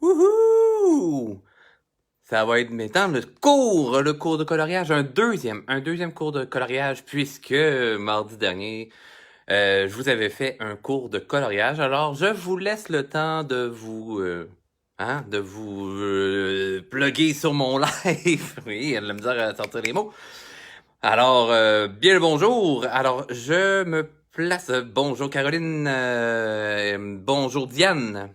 Wouhou! Ça va être maintenant le cours de coloriage, un deuxième cours de coloriage, puisque mardi dernier, je vous avais fait un cours de coloriage. Alors, je vous laisse le temps de vous plugger sur mon live. Oui, elle a de la misère à sortir les mots. Alors, bien le bonjour. Alors, je me place. Bonjour Caroline. Bonjour Diane.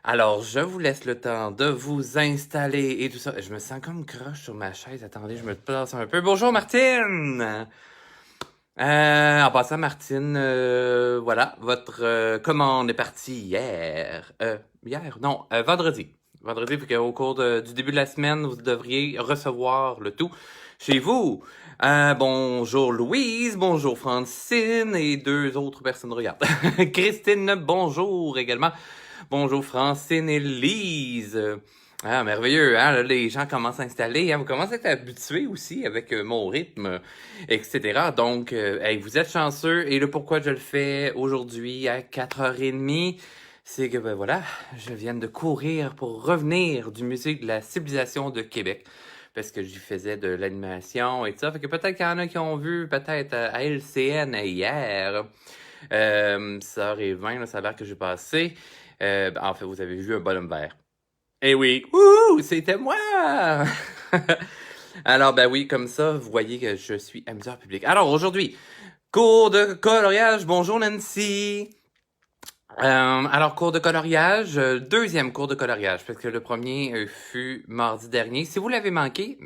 Alors, je vous laisse le temps de vous installer et tout ça. Je me sens comme croche sur ma chaise. Attendez, je me place un peu. Bonjour Martine! En passant, Martine, voilà, votre commande est partie hier. Hier? Non, vendredi. Vendredi, puis qu'au cours du début de la semaine, vous devriez recevoir le tout chez vous. Bonjour Louise, bonjour Francine et deux autres personnes regardent. Christine, bonjour également. Bonjour Francine et Lise. Ah, merveilleux, hein? Là, les gens commencent à s'installer, hein? Vous commencez à être habitués aussi avec mon rythme, etc. Donc, hey, vous êtes chanceux. Et le pourquoi je le fais aujourd'hui à 4h30, c'est que, ben voilà, je viens de courir pour revenir du Musée de la civilisation de Québec. Parce que j'y faisais de l'animation et tout ça. Fait que peut-être qu'il y en a qui ont vu, peut-être à LCN hier, 6h20, là, ça a l'air que j'ai passé. En fait, vous avez vu un bonhomme vert. Eh oui, ouh, c'était moi! Alors, ben oui, comme ça, vous voyez que je suis amuseur public. Alors, aujourd'hui, cours de coloriage. Bonjour Nancy! Alors, cours de coloriage, deuxième cours de coloriage, parce que le premier fut mardi dernier. Si vous l'avez manqué,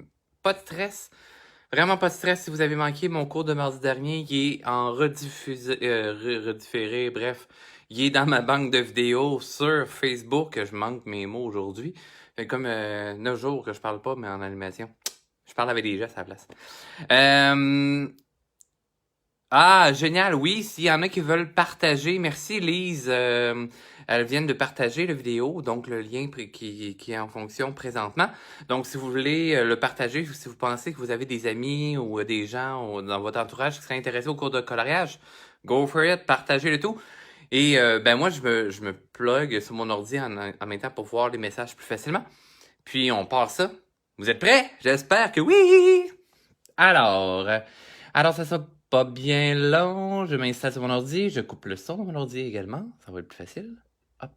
pas de stress. Vraiment pas de stress si vous avez manqué mon cours de mardi dernier. Il est en redifféré, bref. Il est dans ma banque de vidéos sur Facebook. Je manque mes mots aujourd'hui. Fait comme 9 jours que je parle pas, mais en animation. Je parle avec des gestes à la place. Génial, oui, s'il y en a qui veulent partager, merci Lise. Elles viennent de partager la vidéo, donc le lien qui est en fonction présentement. Donc, si vous voulez le partager, si vous pensez que vous avez des amis ou des gens dans votre entourage qui seraient intéressés au cours de coloriage, go for it, partagez le tout. Et ben moi, je me plug sur mon ordi en même temps pour voir les messages plus facilement. Puis, on part ça. Vous êtes prêts? J'espère que oui! Alors, ça sera pas bien long. Je m'installe sur mon ordi. Je coupe le son de mon ordi également. Ça va être plus facile. Hop.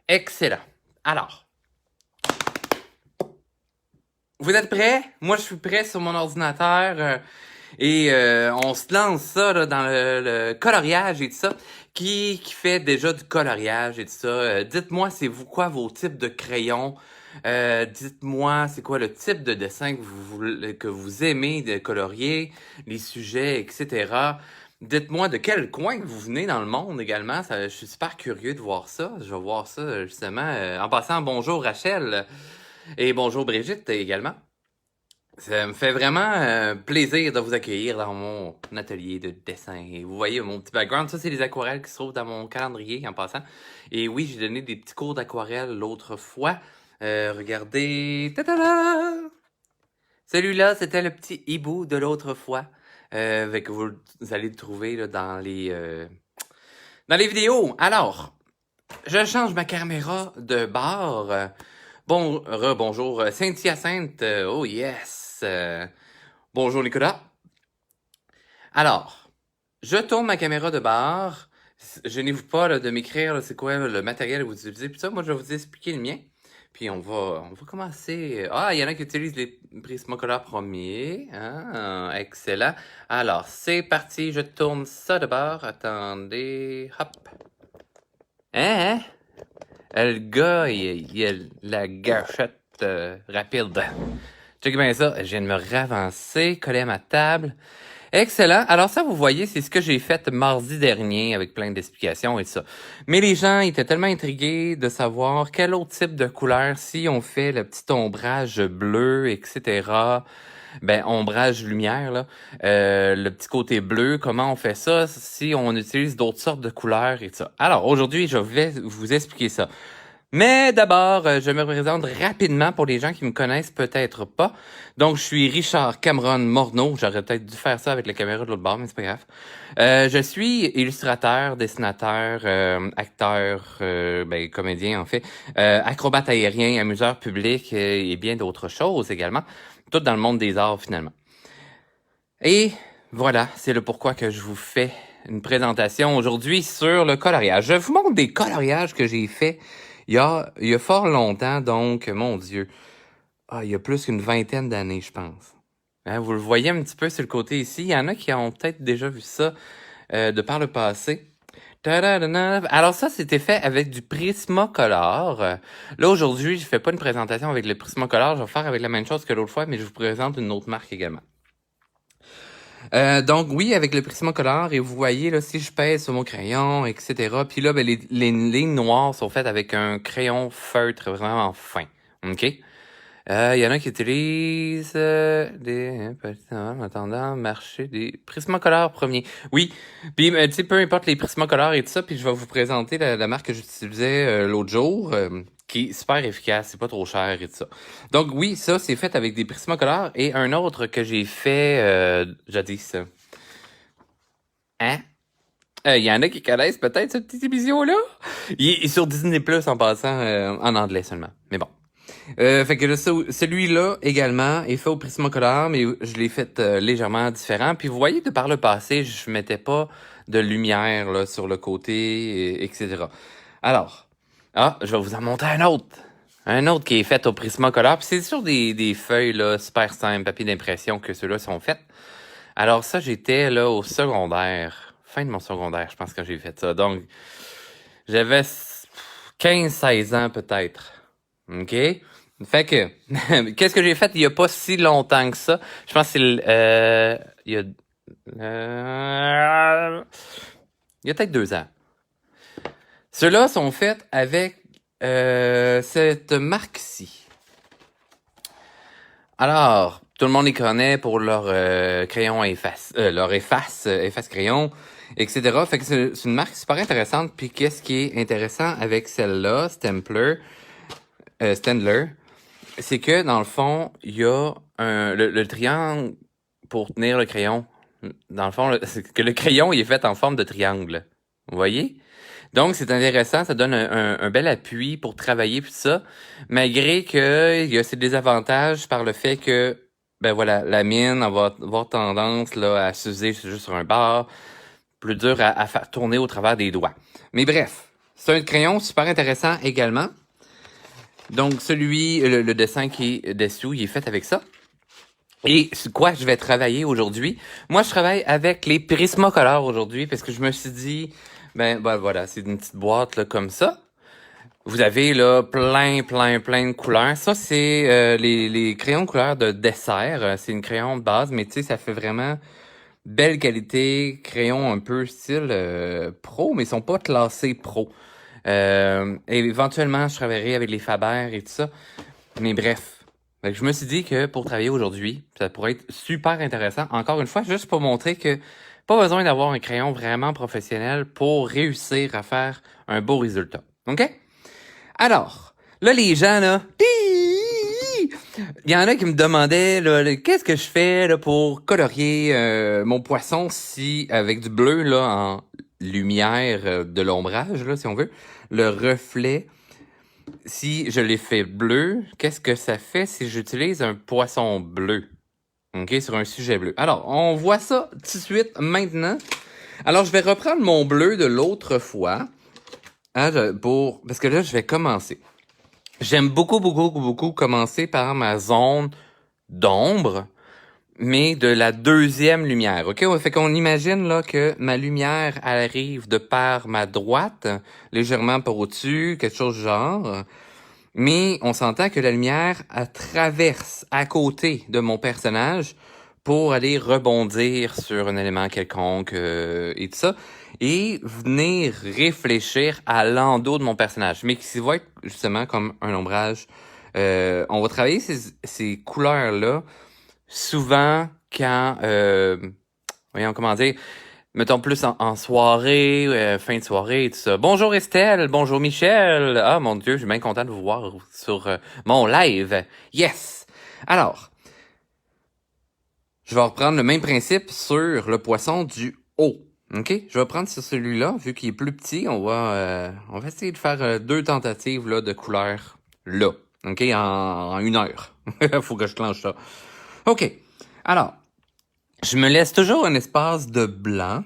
Excellent. Alors, vous êtes prêts? Moi, je suis prêt sur mon ordinateur. Et on se lance ça là, dans le coloriage et tout ça. Qui fait déjà du coloriage et tout ça? Dites-moi, c'est vous quoi vos types de crayons? Dites-moi, c'est quoi le type de dessin que vous aimez de colorier, les sujets, etc. Dites-moi de quel coin que vous venez dans le monde également. Je suis super curieux de voir ça. Je vais voir ça justement. En passant, bonjour Rachel et bonjour Brigitte également. Ça me fait vraiment plaisir de vous accueillir dans mon atelier de dessin. Et vous voyez mon petit background, ça c'est les aquarelles qui se trouvent dans mon calendrier en passant. Et oui, j'ai donné des petits cours d'aquarelle l'autre fois. Regardez. Ta-da-da! Celui-là, c'était le petit hibou de l'autre fois. Que vous allez le trouver là, dans les vidéos. Alors, je change ma caméra de bord. Bonjour, Saint-Hyacinthe. Oh yes. Bonjour Nicolas. Alors, je tourne ma caméra de bord. Gênez-vous pas là, de m'écrire là, c'est quoi le matériel que vous utilisez. Puis ça, moi, je vais vous expliquer le mien. Puis on va commencer. Ah, il y en a qui utilisent les Prismacolor premiers. Ah, excellent. Alors, c'est parti. Je tourne ça de bord. Attendez. Hop. Hein? Le gars, il a la gâchette rapide. Check bien ça. Je viens de me ravancer, coller à ma table. Excellent. Alors ça, vous voyez, c'est ce que j'ai fait mardi dernier avec plein d'explications et tout ça. Mais les gens étaient tellement intrigués de savoir quel autre type de couleur, si on fait le petit ombrage bleu, etc. Ben, ombrage lumière, là. Le petit côté bleu, comment on fait ça si on utilise d'autres sortes de couleurs et tout ça. Alors, aujourd'hui, je vais vous expliquer ça. Mais d'abord, je me présente rapidement pour les gens qui me connaissent peut-être pas. Donc, je suis Richard Cameron Morneau. J'aurais peut-être dû faire ça avec la caméra de l'autre bord, mais c'est pas grave. Je suis illustrateur, dessinateur, acteur, comédien en fait, acrobate aérien, amuseur public et bien d'autres choses également. Tout dans le monde des arts finalement. Et voilà, c'est le pourquoi que je vous fais une présentation aujourd'hui sur le coloriage. Je vous montre des coloriages que j'ai faits il y a fort longtemps, donc, mon Dieu, il y a plus qu'une vingtaine d'années, je pense. Hein, vous le voyez un petit peu sur le côté ici. Il y en a qui ont peut-être déjà vu ça de par le passé. Ta-da-da-da. Alors ça, c'était fait avec du Prismacolor. Là, aujourd'hui, je fais pas une présentation avec le Prismacolor. Je vais faire avec la même chose que l'autre fois, mais je vous présente une autre marque également. Donc oui, avec le Prismacolor, et vous voyez là, si je pèse sur mon crayon, etc. Puis là, ben, les lignes noires sont faites avec un crayon feutre vraiment fin. OK? Il y en a qui utilisent des en attendant marcher des Prismacolor premiers. Oui, puis tu sais, peu importe les Prismacolor et tout ça, puis je vais vous présenter la marque que j'utilisais l'autre jour, qui est super efficace, c'est pas trop cher et tout ça. Donc oui, ça c'est fait avec des Prismacolor et un autre que j'ai fait jadis. Hein? Il y en a qui connaissent peut-être cette petite émission-là. Il est sur Disney Plus en passant en anglais seulement. Mais bon. Fait que là, celui-là également est fait au Prismacolor, mais je l'ai fait légèrement différent. Puis vous voyez, de par le passé, je mettais pas de lumière là, sur le côté, etc. Alors, je vais vous en montrer un autre. Un autre qui est fait au Prismacolor. Puis c'est sur des feuilles là, super simples, papier d'impression que ceux-là sont faits. Alors ça, j'étais là au secondaire. Fin de mon secondaire, je pense que j'ai fait ça. Donc, j'avais 15-16 ans peut-être. OK? Fait que, qu'est-ce que j'ai fait il y a pas si longtemps que ça? Je pense que c'est il y a, il y a peut-être 2 ans. Ceux-là sont faits avec cette marque-ci. Alors, tout le monde les connaît pour leur crayon efface, leur efface crayon, etc. Fait que c'est une marque super intéressante. Puis qu'est-ce qui est intéressant avec celle-là, Stampler, Staedtler, c'est que dans le fond, il y a le triangle pour tenir le crayon. Dans le fond, c'est que le crayon il est fait en forme de triangle. Vous voyez? Donc, c'est intéressant, ça donne un bel appui pour travailler puis ça, malgré que il y a ses désavantages par le fait que, ben voilà, la mine va avoir tendance là, à s'user juste sur un bord, plus dur à faire tourner au travers des doigts. Mais bref, c'est un crayon super intéressant également. Donc, le dessin qui est dessous, il est fait avec ça. Et sur quoi je vais travailler aujourd'hui? Moi, je travaille avec les Prismacolor aujourd'hui parce que je me suis dit, ben voilà, c'est une petite boîte là, comme ça. Vous avez là plein de couleurs. Ça, c'est les crayons de couleur de dessert. C'est une crayon de base, mais tu sais, ça fait vraiment belle qualité. Crayon un peu style pro, mais ils sont pas classés pro. Et éventuellement, je travaillerai avec les Faber et tout ça. Mais bref. Fait que je me suis dit que pour travailler aujourd'hui, ça pourrait être super intéressant. Encore une fois, juste pour montrer que pas besoin d'avoir un crayon vraiment professionnel pour réussir à faire un beau résultat. OK? Alors, là, les gens, là, il y en a qui me demandaient, là, qu'est-ce que je fais là, pour colorier mon poisson si avec du bleu là en lumière de l'ombrage, là, si on veut, le reflet. Si je l'ai fait bleu, qu'est-ce que ça fait si j'utilise un poisson bleu? OK, sur un sujet bleu. Alors, on voit ça tout de suite maintenant. Alors, je vais reprendre mon bleu de l'autre fois. Hein, parce que là, je vais commencer. J'aime beaucoup commencer par ma zone d'ombre, mais de la deuxième lumière. OK? Fait qu'on imagine là que ma lumière arrive de par ma droite, légèrement par au-dessus, quelque chose du genre. Mais on s'entend que la lumière elle traverse à côté de mon personnage pour aller rebondir sur un élément quelconque et tout ça, et venir réfléchir à l'endos de mon personnage, mais qui va être justement comme un ombrage. On va travailler ces couleurs-là souvent quand... voyons, comment dire... mettons plus en soirée, fin de soirée et tout ça. Bonjour Estelle, bonjour Michel. Ah mon Dieu, je suis bien content de vous voir sur mon live. Yes! Alors, je vais reprendre le même principe sur le poisson du haut. OK? Je vais prendre sur celui-là, vu qu'il est plus petit, on va essayer de faire 2 tentatives là, de couleur là. OK? En 1 heure. Faut que je clenche ça. OK. Alors, je me laisse toujours un espace de blanc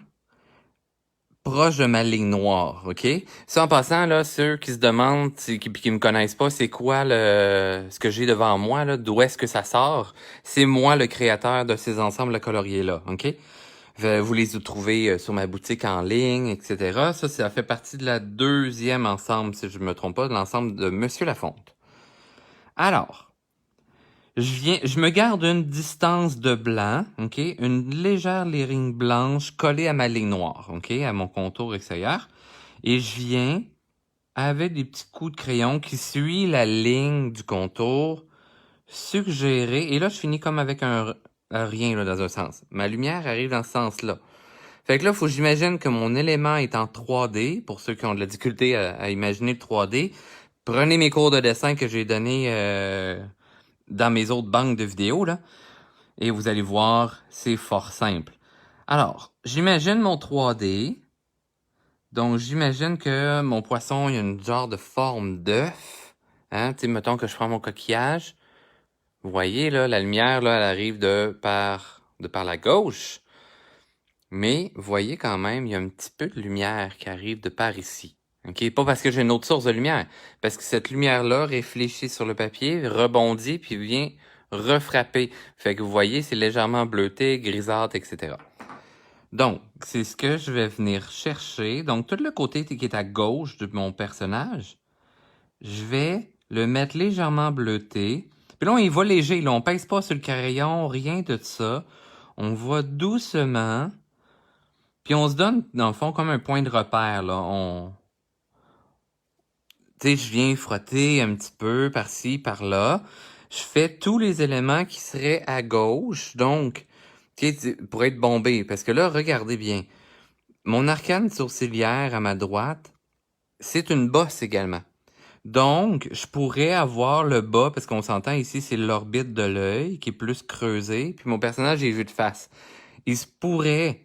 proche de ma ligne noire, OK? Ça, en passant, là, ceux qui se demandent, qui me connaissent pas, c'est quoi ce que j'ai devant moi, là, d'où est-ce que ça sort? C'est moi le créateur de ces ensembles coloriés-là, OK? Vous les trouvez sur ma boutique en ligne, etc. Ça fait partie de la 2e ensemble, si je me trompe pas, de l'ensemble de Monsieur Lafonte. Alors, je me garde une distance de blanc, OK? Une légère ligne blanche collée à ma ligne noire, OK? À mon contour extérieur. Et je viens avec des petits coups de crayon qui suivent la ligne du contour, suggérer. Et là, je finis comme avec un rien là, dans un sens. Ma lumière arrive dans ce sens-là. Fait que là, il faut que j'imagine que mon élément est en 3D. Pour ceux qui ont de la difficulté à imaginer le 3D, prenez mes cours de dessin que j'ai donnés dans mes autres banques de vidéos, là, et vous allez voir, c'est fort simple. Alors, j'imagine mon 3D. Donc, j'imagine que mon poisson, il a une genre de forme d'œuf. Hein? Tu sais, mettons que je prends mon coquillage. Vous voyez, là, la lumière, là, elle arrive de par la gauche. Mais, vous voyez quand même, il y a un petit peu de lumière qui arrive de par ici. OK? Pas parce que j'ai une autre source de lumière. Parce que cette lumière-là réfléchit sur le papier, rebondit, puis vient refrapper. Fait que vous voyez, c'est légèrement bleuté, grisâtre, etc. Donc, c'est ce que je vais venir chercher. Donc, tout le côté qui est à gauche de mon personnage, je vais le mettre légèrement bleuté. Puis là, on y va léger. Là, on pèse pas sur le crayon, rien de ça. On va doucement. Puis on se donne, dans le fond, comme un point de repère. Là. Tu sais, je viens frotter un petit peu par-ci, par-là. Je fais tous les éléments qui seraient à gauche. Donc, pour être bombé. Parce que là, regardez bien. Mon arcane sourcilière à ma droite, c'est une bosse également. Donc, je pourrais avoir le bas, parce qu'on s'entend ici, c'est l'orbite de l'œil qui est plus creusée, puis mon personnage est vu de face. Il se pourrait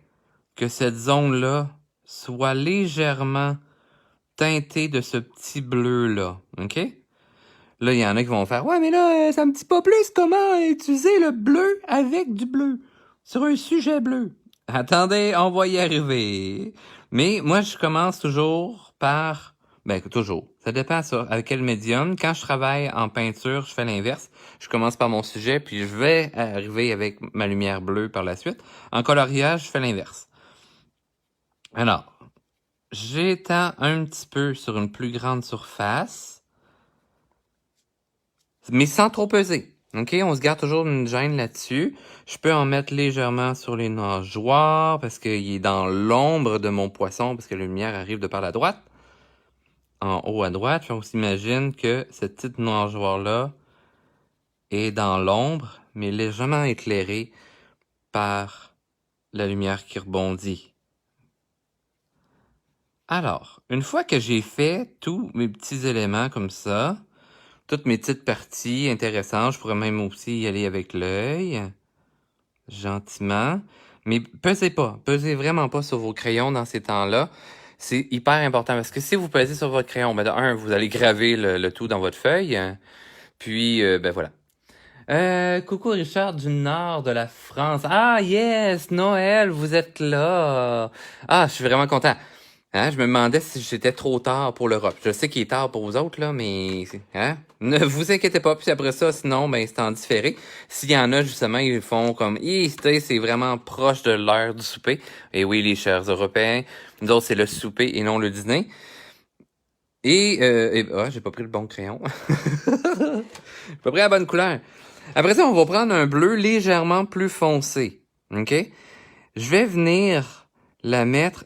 que cette zone-là soit légèrement teintée de ce petit bleu-là, OK? Là, il y en a qui vont faire « Ouais, mais là, ça me dit pas plus comment utiliser le bleu avec du bleu sur un sujet bleu. » Attendez, on va y arriver. Mais moi, je commence toujours par... Ben, toujours. Ça dépend ça, avec quel médium. Quand je travaille en peinture, je fais l'inverse. Je commence par mon sujet, puis je vais arriver avec ma lumière bleue par la suite. En coloriage, je fais l'inverse. Alors, j'étends un petit peu sur une plus grande surface, mais sans trop peser. OK, on se garde toujours une gêne là-dessus. Je peux en mettre légèrement sur les nageoires parce qu'il est dans l'ombre de mon poisson parce que la lumière arrive de par la droite. En haut à droite, puis on s'imagine que cette petite nageoire-là est dans l'ombre, mais légèrement éclairée par la lumière qui rebondit. Alors, une fois que j'ai fait tous mes petits éléments comme ça, toutes mes petites parties intéressantes, je pourrais même aussi y aller avec l'œil, gentiment. Mais pesez vraiment pas sur vos crayons dans ces temps-là. C'est hyper important parce que si vous pesez sur votre crayon, ben de un, vous allez graver le tout dans votre feuille. Puis, ben voilà. Coucou Richard du nord de la France. Ah yes, Noël, vous êtes là. Ah, je suis vraiment content. Hein, je me demandais si j'étais trop tard pour l'Europe. Je sais qu'il est tard pour vous autres, là, mais hein? Ne vous inquiétez pas. Puis après ça, sinon, ben c'est en différé. S'il y en a, justement, ils font comme c'est vraiment proche de l'heure du souper. Et oui, les chers Européens, nous autres, c'est le souper et non le dîner. J'ai pas pris le bon crayon. J'ai pas pris la bonne couleur. Après ça, on va prendre un bleu légèrement plus foncé. OK? Je vais venir la mettre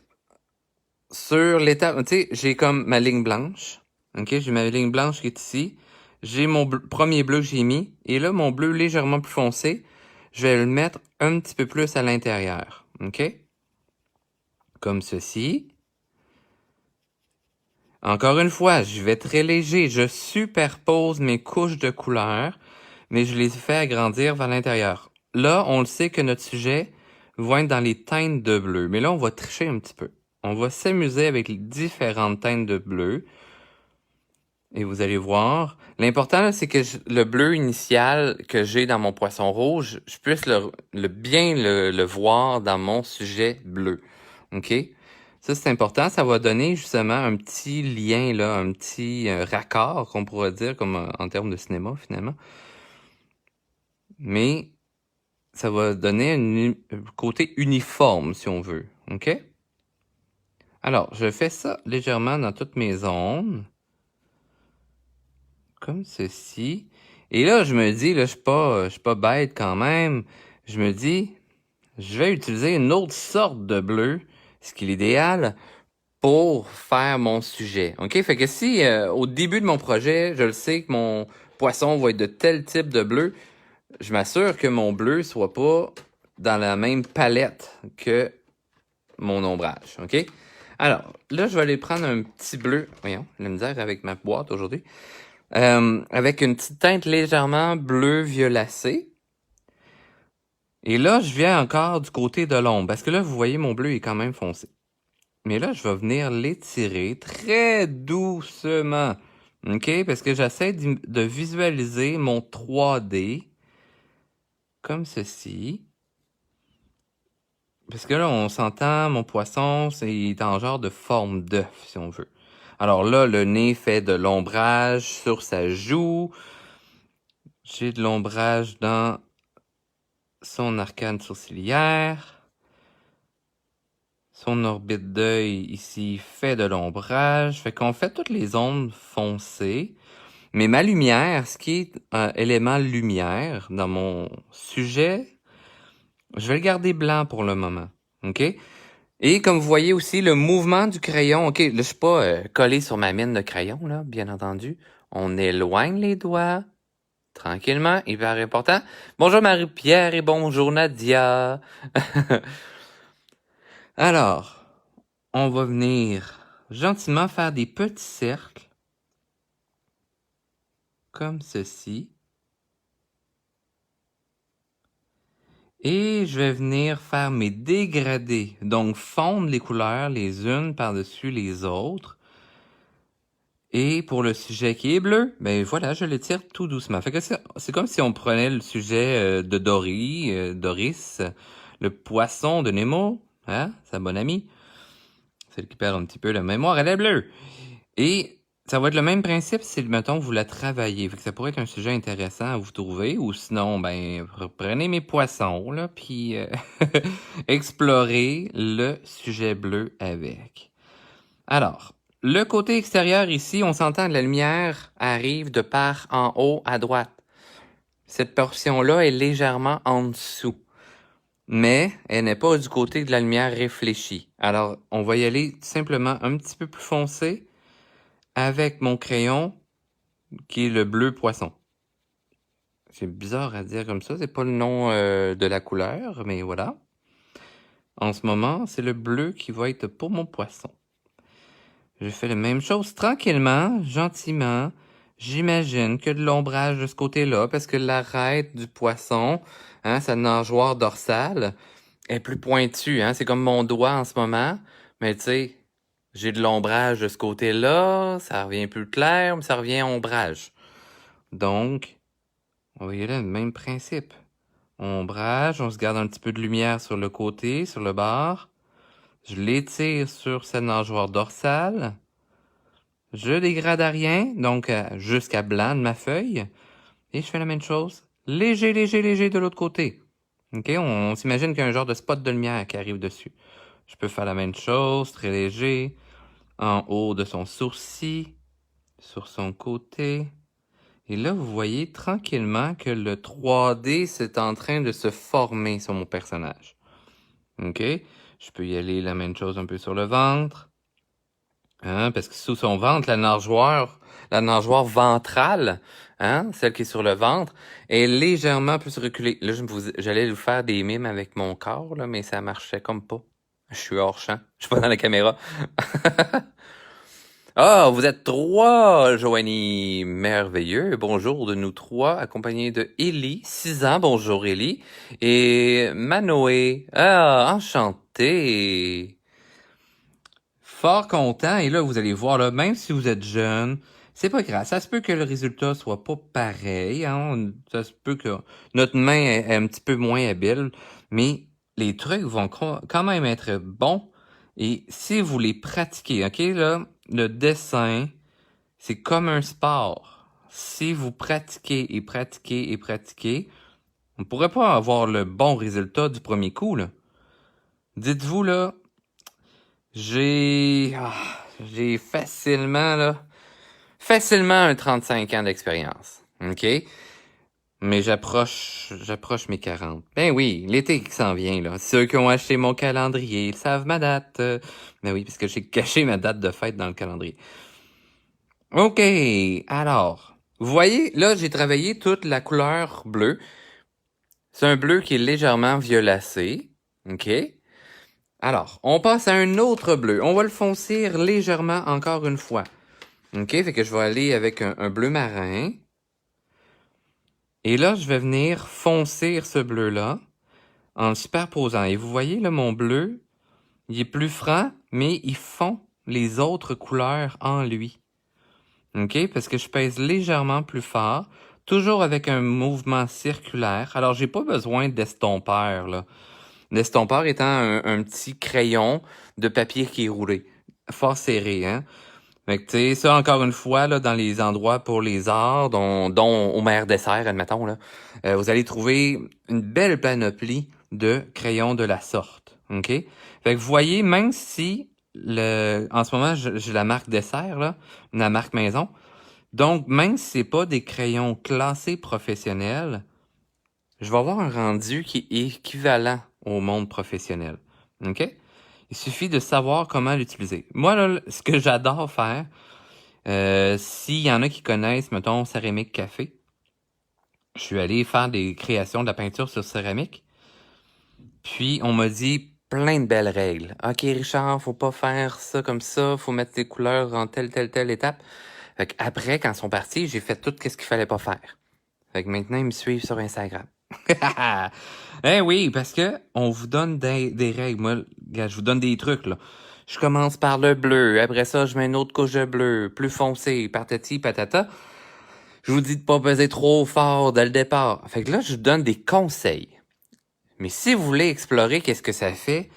sur l'étape, tu sais, j'ai comme ma ligne blanche. OK? J'ai ma ligne blanche qui est ici. J'ai mon premier bleu que j'ai mis. Et là, mon bleu légèrement plus foncé, je vais le mettre un petit peu plus à l'intérieur. OK? comme ceci. Encore une fois, je vais très léger. Je superpose mes couches de couleurs, mais je les fais agrandir vers l'intérieur. Là, on le sait que notre sujet va être dans les teintes de bleu. Mais là, on va tricher un petit peu. On va s'amuser avec les différentes teintes de bleu. Et vous allez voir. L'important, c'est que le bleu initial que j'ai dans mon poisson rouge, je puisse bien le voir dans mon sujet bleu. OK? Ça, c'est important. Ça va donner justement un petit lien, là, un petit raccord, qu'on pourrait dire, comme en termes de cinéma, finalement. Mais ça va donner un côté uniforme, si on veut. OK? Alors, je fais ça légèrement dans toutes mes zones. Comme ceci. Et là, je me dis, là, je suis pas bête quand même. Je me dis, je vais utiliser une autre sorte de bleu, ce qui est l'idéal, pour faire mon sujet. OK? Fait que si, au début de mon projet, je le sais que mon poisson va être de tel type de bleu, je m'assure que mon bleu soit pas dans la même palette que mon ombrage. OK? Alors, là, je vais aller prendre un petit bleu. Voyons, la misère avec ma boîte aujourd'hui. Avec une petite teinte légèrement bleu violacé. Et là, je viens encore du côté de l'ombre, parce que là, vous voyez, mon bleu est quand même foncé. Mais là, je vais venir l'étirer très doucement, OK? Parce que j'essaie de visualiser mon 3D, comme ceci. Parce que là, on s'entend, mon poisson, c'est en genre de forme d'œuf, si on veut. Alors là, le nez fait de l'ombrage sur sa joue. J'ai de l'ombrage dans son arcane sourcilière. Son orbite d'œil ici fait de l'ombrage. Fait qu'on fait toutes les ondes foncées. Mais ma lumière, ce qui est un élément lumière dans mon sujet, je vais le garder blanc pour le moment. OK? Et comme vous voyez aussi, le mouvement du crayon, OK, là, je suis pas collé sur ma mine de crayon, là, bien entendu. On éloigne les doigts. Tranquillement, hyper important. Bonjour Marie-Pierre et bonjour Nadia. Alors, on va venir gentiment faire des petits cercles, comme ceci. Et je vais venir faire mes dégradés, donc fondre les couleurs les unes par-dessus les autres. Et pour le sujet qui est bleu, ben voilà, je l'étire tout doucement. Fait que c'est comme si on prenait le sujet de Doris, le poisson de Nemo, hein, sa bonne amie, celle qui perd un petit peu la mémoire, elle est bleue. Et ça va être le même principe si, mettons, vous la travaillez. Fait que ça pourrait être un sujet intéressant à vous trouver. Ou sinon, ben, reprenez mes poissons, là, puis explorez le sujet bleu avec. Alors, le côté extérieur ici, on s'entend que la lumière arrive de part en haut à droite. Cette portion-là est légèrement en dessous. Mais elle n'est pas du côté de la lumière réfléchie. Alors, on va y aller simplement un petit peu plus foncé avec mon crayon qui est le bleu poisson. C'est bizarre à dire comme ça, c'est pas le nom de la couleur, mais voilà. En ce moment, c'est le bleu qui va être pour mon poisson. Je fais la même chose tranquillement, gentiment. J'imagine que de l'ombrage de ce côté-là, parce que l'arête du poisson, hein, sa nageoire dorsale, est plus pointue. Hein? C'est comme mon doigt en ce moment, mais tu sais, j'ai de l'ombrage de ce côté-là, ça revient plus clair, mais ça revient ombrage. Donc, on va y aller le même principe. Ombrage, on se garde un petit peu de lumière sur le côté, sur le bord. Je l'étire sur sa nageoire dorsale. Je dégrade à rien, donc jusqu'à blanc de ma feuille. Et je fais la même chose. Léger, léger, léger de l'autre côté. OK? On s'imagine qu'il y a un genre de spot de lumière qui arrive dessus. Je peux faire la même chose, très léger. En haut de son sourcil. Sur son côté. Et là, vous voyez tranquillement que le 3D, c'est en train de se former sur mon personnage. OK? Je peux y aller la même chose un peu sur le ventre. Hein, parce que sous son ventre, la nageoire ventrale, hein, celle qui est sur le ventre, est légèrement plus reculée. Là, j'allais vous faire des mimes avec mon corps, là, mais ça marchait comme pas. Je suis hors champ. Je suis pas dans la caméra. Ah, vous êtes trois, Joanie. Merveilleux. Bonjour de nous trois, accompagnés de Ellie, 6 ans. Bonjour, Ellie. Et Manoé. Ah, enchanté. Fort content. Et là, vous allez voir, là, même si vous êtes jeune, c'est pas grave. Ça se peut que le résultat soit pas pareil. Hein. Ça se peut que notre main est un petit peu moins habile. Mais les trucs vont quand même être bons. Et si vous les pratiquez, OK, là, le dessin, c'est comme un sport. Si vous pratiquez et pratiquez et pratiquez, on ne pourrait pas avoir le bon résultat du premier coup, là. Dites-vous, là, j'ai facilement un 35 ans d'expérience. OK? Mais j'approche mes 40. Ben oui, l'été qui s'en vient, là. Ceux qui ont acheté mon calendrier, ils savent ma date. Ben oui, parce que j'ai caché ma date de fête dans le calendrier. OK, alors, vous voyez, là, j'ai travaillé toute la couleur bleue. C'est un bleu qui est légèrement violacé. OK? Alors, on passe à un autre bleu. On va le foncir légèrement encore une fois. OK? Fait que je vais aller avec un bleu marin. Et là, je vais venir foncir ce bleu-là en le superposant. Et vous voyez, là, mon bleu, il est plus franc, mais il fond les autres couleurs en lui. OK? Parce que je pèse légèrement plus fort, toujours avec un mouvement circulaire. Alors, j'ai pas besoin d'estompeur, là. L'estompeur étant un petit crayon de papier qui est roulé. Fort serré, hein? Fait que, tu sais, ça, encore une fois, là, dans les endroits pour les arts, dont Homère Dessert, admettons, là, vous allez trouver une belle panoplie de crayons de la sorte. OK? Fait que vous voyez, même si en ce moment, j'ai la marque Dessert, là, la marque maison. Donc, même si c'est pas des crayons classés professionnels, je vais avoir un rendu qui est équivalent au monde professionnel. OK? Il suffit de savoir comment l'utiliser. Moi, là, ce que j'adore faire, s'il y en a qui connaissent, mettons, Céramique Café, je suis allé faire des créations de la peinture sur céramique. Puis, on m'a dit plein de belles règles. OK, Richard, faut pas faire ça comme ça, faut mettre les couleurs en telle étape. Fait que après, quand ils sont partis, j'ai fait tout ce qu'il fallait pas faire. Fait que maintenant, ils me suivent sur Instagram. Eh oui, parce que on vous donne des règles. Moi, gars, je vous donne des trucs, là. Je commence par le bleu. Après ça, je mets une autre couche de bleu, plus foncé, patati, patata. Je vous dis de pas peser trop fort dès le départ. Fait que là, je vous donne des conseils. Mais si vous voulez explorer qu'est-ce que ça fait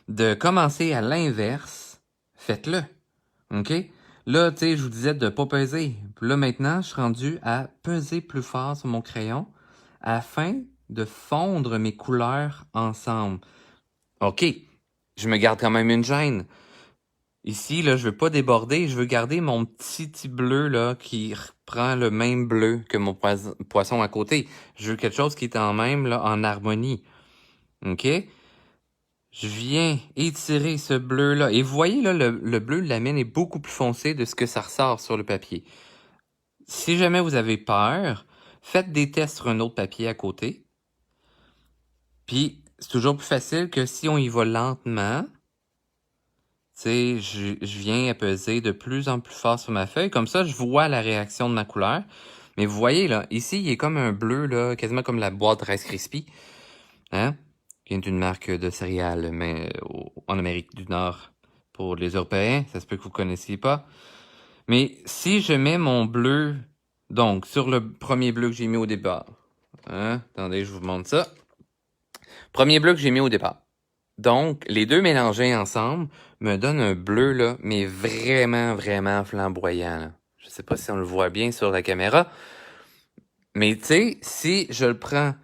de commencer à l'inverse, faites-le. OK? Là, tu sais, je vous disais de pas peser. Puis là, maintenant, je suis rendu à peser plus fort sur mon crayon afin de fondre mes couleurs ensemble. OK, je me garde quand même une gêne. Ici, là, je veux pas déborder, je veux garder mon petit bleu, là, qui reprend le même bleu que mon poisson à côté. Je veux quelque chose qui est en même, là, en harmonie. OK? Je viens étirer ce bleu-là. Et vous voyez, là, le bleu de la mine est beaucoup plus foncé de ce que ça ressort sur le papier. Si jamais vous avez peur, faites des tests sur un autre papier à côté. Puis, c'est toujours plus facile que si on y va lentement. Tu sais, je viens à peser de plus en plus fort sur ma feuille. Comme ça, je vois la réaction de ma couleur. Mais vous voyez, là, ici, il est comme un bleu, là, quasiment comme la boîte Rice Krispies. Hein? Qui est une marque de céréales, mais en Amérique du Nord. Pour les Européens, ça se peut que vous ne connaissiez pas. Mais si je mets mon bleu, donc, sur le premier bleu que j'ai mis au départ. Hein? Attendez, je vous montre ça. Premier bleu que j'ai mis au départ. Donc, les deux mélangés ensemble me donnent un bleu, là, mais vraiment, vraiment flamboyant. Là. Je sais pas si on le voit bien sur la caméra. Mais tu sais, si je le prends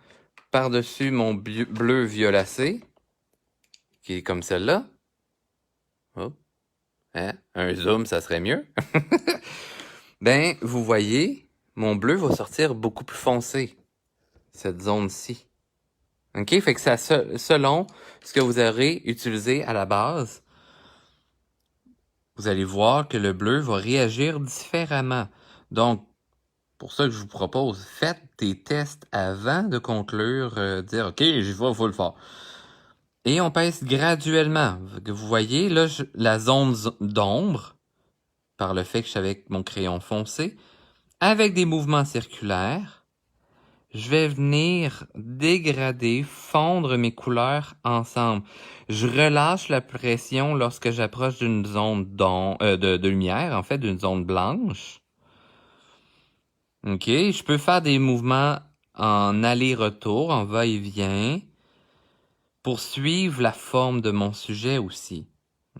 par-dessus mon bleu violacé, qui est comme celle-là, oh, hein, un zoom, ça serait mieux. Ben, vous voyez, mon bleu va sortir beaucoup plus foncé, cette zone-ci. OK? Fait que c'est selon ce que vous aurez utilisé à la base, vous allez voir que le bleu va réagir différemment. Donc, pour ça que je vous propose, faites des tests avant de conclure, dire « OK, j'y vais, faut le faire ». Et on pèse graduellement. Vous voyez, là, la zone d'ombre, par le fait que je suis avec mon crayon foncé, avec des mouvements circulaires, je vais venir dégrader, fondre mes couleurs ensemble. Je relâche la pression lorsque j'approche d'une zone de lumière, en fait, d'une zone blanche. OK, je peux faire des mouvements en aller-retour, en va-et-vient, pour suivre la forme de mon sujet aussi.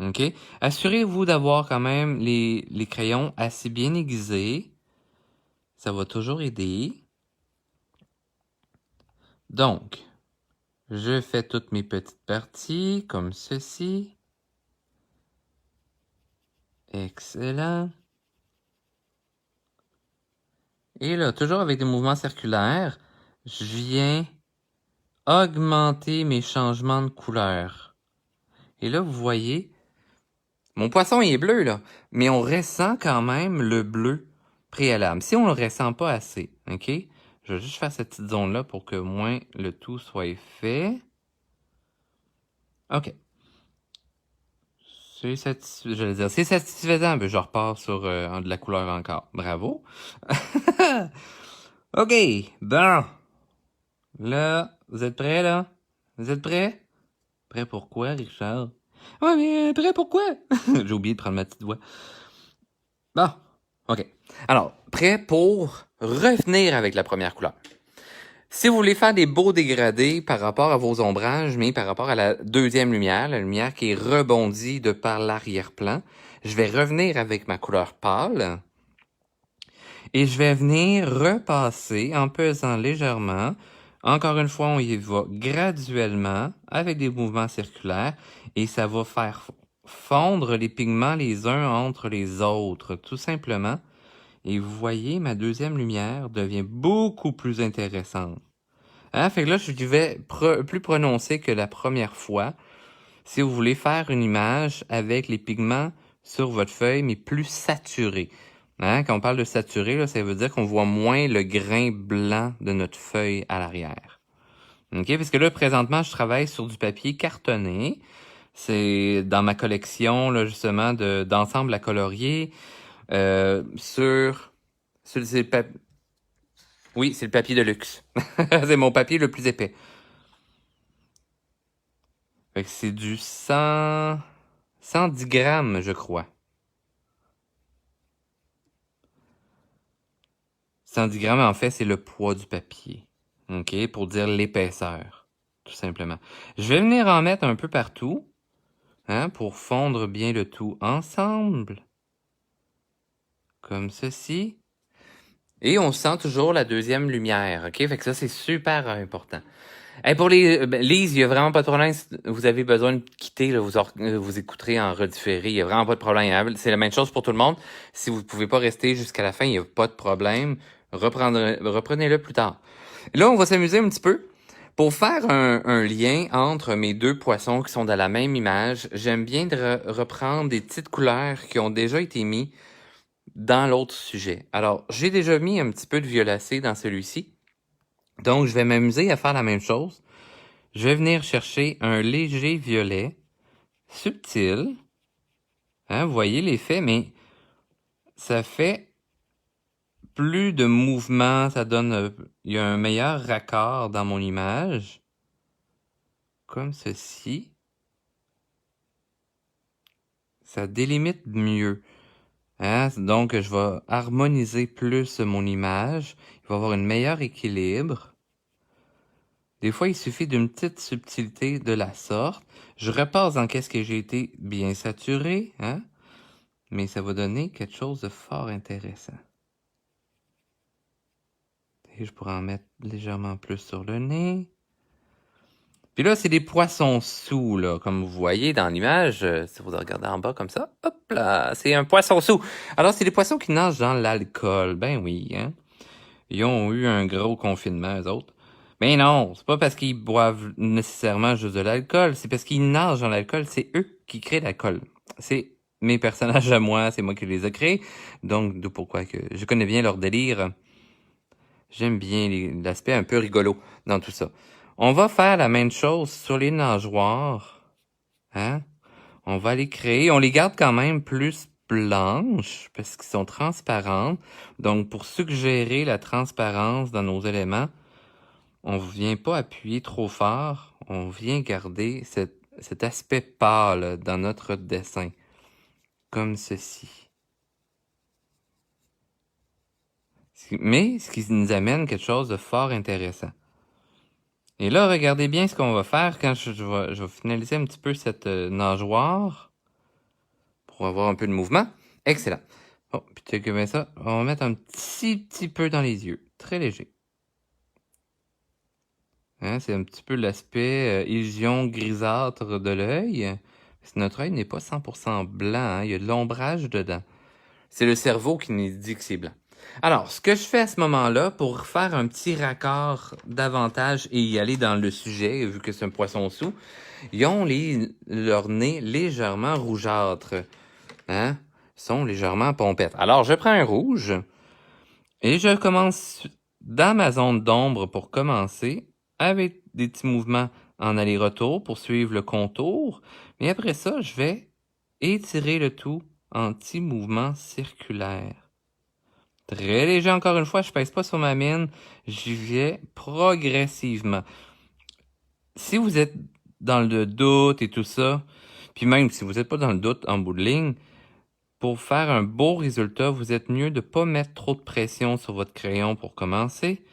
OK? Assurez-vous d'avoir quand même les crayons assez bien aiguisés. Ça va toujours aider. Donc, je fais toutes mes petites parties comme ceci. Excellent. Et là, toujours avec des mouvements circulaires, je viens augmenter mes changements de couleur. Et là, vous voyez, mon poisson il est bleu, là, mais on ressent quand même le bleu préalable. Si on le ressent pas assez, OK? Je vais juste faire cette petite zone-là pour que moins le tout soit fait. OK. C'est satisfaisant. Ben, je repars sur de la couleur encore. Bravo. OK. Bon. Là, vous êtes prêts, là? Vous êtes prêts? Prêts pour quoi, Richard? Ouais, mais prêts pour quoi? J'ai oublié de prendre ma petite voix. Bon. OK. Alors, prêt pour revenir avec la première couleur. Si vous voulez faire des beaux dégradés par rapport à vos ombrages, mais par rapport à la deuxième lumière, la lumière qui est rebondie de par l'arrière-plan, je vais revenir avec ma couleur pâle et je vais venir repasser en pesant légèrement. Encore une fois, on y va graduellement avec des mouvements circulaires et ça va faire fondre les pigments les uns entre les autres, tout simplement. Et vous voyez, ma deuxième lumière devient beaucoup plus intéressante. Hein? Fait que là, je vais plus prononcer que la première fois. Si vous voulez faire une image avec les pigments sur votre feuille, mais plus saturés. Hein? Quand on parle de saturé, là, ça veut dire qu'on voit moins le grain blanc de notre feuille à l'arrière. OK? Parce que là, présentement, je travaille sur du papier cartonné. C'est dans ma collection, là, justement, d'ensemble à colorier. Oui, c'est le papier de luxe. C'est mon papier le plus épais. Fait que c'est du 110 grammes, je crois. 110 grammes, en fait, c'est le poids du papier. OK? Pour dire l'épaisseur, tout simplement. Je vais venir en mettre un peu partout, hein, pour fondre bien le tout ensemble. Comme ceci. Et on sent toujours la deuxième lumière, OK? Fait que ça, c'est super important. Hey, pour Lise, il n'y a vraiment pas de problème. Si vous avez besoin de quitter, là, vous écouterez en redifféré. Il n'y a vraiment pas de problème. Hein? C'est la même chose pour tout le monde. Si vous ne pouvez pas rester jusqu'à la fin, il n'y a pas de problème. Reprenez-le plus tard. Là, on va s'amuser un petit peu. Pour faire un lien entre mes deux poissons qui sont dans la même image, j'aime bien reprendre des petites couleurs qui ont déjà été mises dans l'autre sujet. Alors, j'ai déjà mis un petit peu de violacé dans celui-ci. Donc, je vais m'amuser à faire la même chose. Je vais venir chercher un léger violet, subtil. Hein, vous voyez l'effet, mais ça fait plus de mouvement, ça donne... il y a un meilleur raccord dans mon image. Comme ceci. Ça délimite mieux. Hein? Donc, je vais harmoniser plus mon image. Il va y avoir un meilleur équilibre. Des fois, il suffit d'une petite subtilité de la sorte. Je repasse dans qu'est-ce que j'ai été bien saturé, hein? Mais ça va donner quelque chose de fort intéressant. Et je pourrais en mettre légèrement plus sur le nez. Puis là, c'est des poissons sous, là, comme vous voyez dans l'image. Si vous regardez en bas comme ça, hop là, c'est un poisson sous. Alors, c'est des poissons qui nagent dans l'alcool. Ben oui, hein? Ils ont eu un gros confinement, eux autres. Mais non, c'est pas parce qu'ils boivent nécessairement juste de l'alcool, c'est parce qu'ils nagent dans l'alcool, c'est eux qui créent l'alcool. C'est mes personnages à moi, c'est moi qui les ai créés, donc d'où pourquoi que je connais bien leur délire. J'aime bien l'aspect un peu rigolo dans tout ça. On va faire la même chose sur les nageoires. Hein? On va les créer. On les garde quand même plus blanches parce qu'ils sont transparentes. Donc, pour suggérer la transparence dans nos éléments, on ne vient pas appuyer trop fort. On vient garder cet aspect pâle dans notre dessin. Comme ceci. Mais ce qui nous amène quelque chose de fort intéressant. Et là, regardez bien ce qu'on va faire quand je vais finaliser un petit peu cette nageoire pour avoir un peu de mouvement. Excellent. Bon, puis tu que ça, on va mettre un petit peu dans les yeux. Très léger. Hein, c'est un petit peu l'aspect illusion grisâtre de l'œil. Notre œil n'est pas 100% blanc, hein, il y a de l'ombrage dedans. C'est le cerveau qui nous dit que c'est blanc. Alors, ce que je fais à ce moment-là, pour faire un petit raccord davantage et y aller dans le sujet, vu que c'est un poisson-sous, ils ont leur nez légèrement rougeâtre. Hein? Ils sont légèrement pompettes. Alors, je prends un rouge et je commence dans ma zone d'ombre pour commencer, avec des petits mouvements en aller-retour pour suivre le contour. Mais après ça, je vais étirer le tout en petits mouvements circulaires. Très léger, encore une fois, je pèse pas sur ma mine, j'y vais progressivement. Si vous êtes dans le doute et tout ça, puis même si vous n'êtes pas dans le doute en bout de ligne, pour faire un beau résultat, vous êtes mieux de pas mettre trop de pression sur votre crayon pour commencer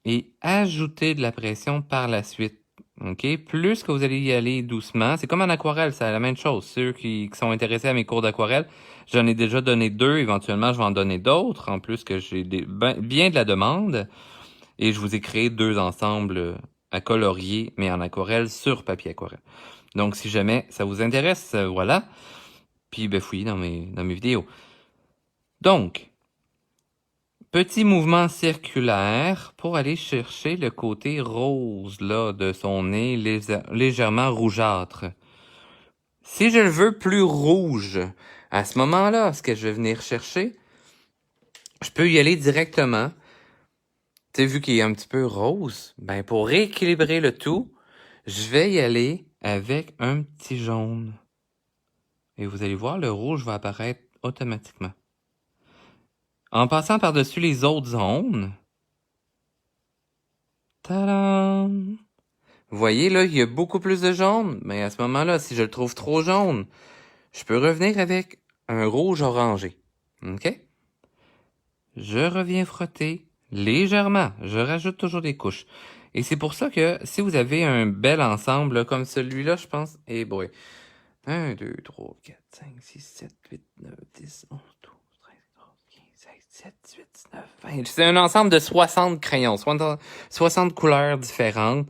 et ajouter de la pression par la suite. OK? Plus que vous allez y aller doucement, c'est comme en aquarelle, c'est la même chose. Ceux qui sont intéressés à mes cours d'aquarelle, j'en ai déjà donné 2, éventuellement je vais en donner d'autres, en plus que j'ai bien de la demande. Et je vous ai créé 2 ensembles à colorier, mais en aquarelle sur papier aquarelle. Donc si jamais ça vous intéresse, voilà. Puis ben fouillez dans mes vidéos. Donc, petit mouvement circulaire pour aller chercher le côté rose là de son nez légèrement rougeâtre. Si je le veux plus rouge, à ce moment-là, ce que je vais venir chercher, je peux y aller directement. Tu sais, vu qu'il est un petit peu rose, ben pour rééquilibrer le tout, je vais y aller avec un petit jaune. Et vous allez voir, le rouge va apparaître automatiquement. En passant par-dessus les autres zones, tadam! Vous voyez, là, il y a beaucoup plus de jaune. Mais à ce moment-là, si je le trouve trop jaune, je peux revenir avec un rouge orangé. OK? Je reviens frotter légèrement. Je rajoute toujours des couches. Et c'est pour ça que si vous avez un bel ensemble là, comme celui-là, je pense, eh boy. 1, 2, 3, 4, 5, 6, 7, 8, 9, 10, 11, 12, 13, 14, 15, 16, 17, 18, 19, 20. C'est un ensemble de 60 crayons, 60 couleurs différentes.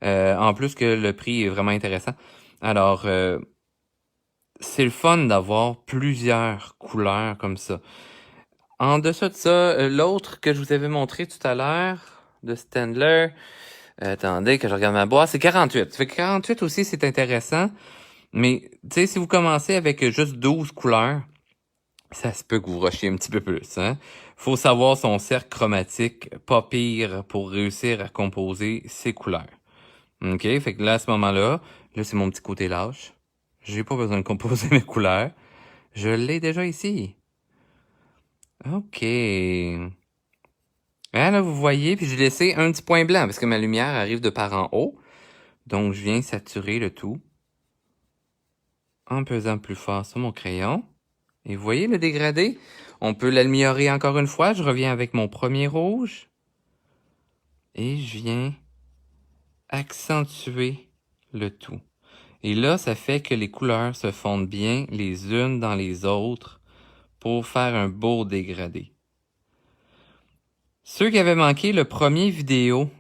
En plus que le prix est vraiment intéressant. Alors, c'est le fun d'avoir plusieurs couleurs comme ça. En dessous de ça, l'autre que je vous avais montré tout à l'heure, de Staedtler, attendez que je regarde ma boîte, c'est 48. Ça fait que 48 aussi, c'est intéressant. Mais, tu sais, si vous commencez avec juste 12 couleurs, ça se peut que vous rushiez un petit peu plus. Hein? Faut savoir son cercle chromatique, pas pire pour réussir à composer ces couleurs. OK? Fait que là, à ce moment-là, là, c'est mon petit côté lâche. J'ai pas besoin de composer mes couleurs. Je l'ai déjà ici. OK. Ah, là, vous voyez, puis j'ai laissé un petit point blanc parce que ma lumière arrive de par en haut. Donc, je viens saturer le tout en pesant plus fort sur mon crayon. Et vous voyez le dégradé? On peut l'améliorer encore une fois. Je reviens avec mon premier rouge. Et je viens accentuer le tout. Et là, ça fait que les couleurs se fondent bien les unes dans les autres pour faire un beau dégradé. Ceux qui avaient manqué le premier vidéo,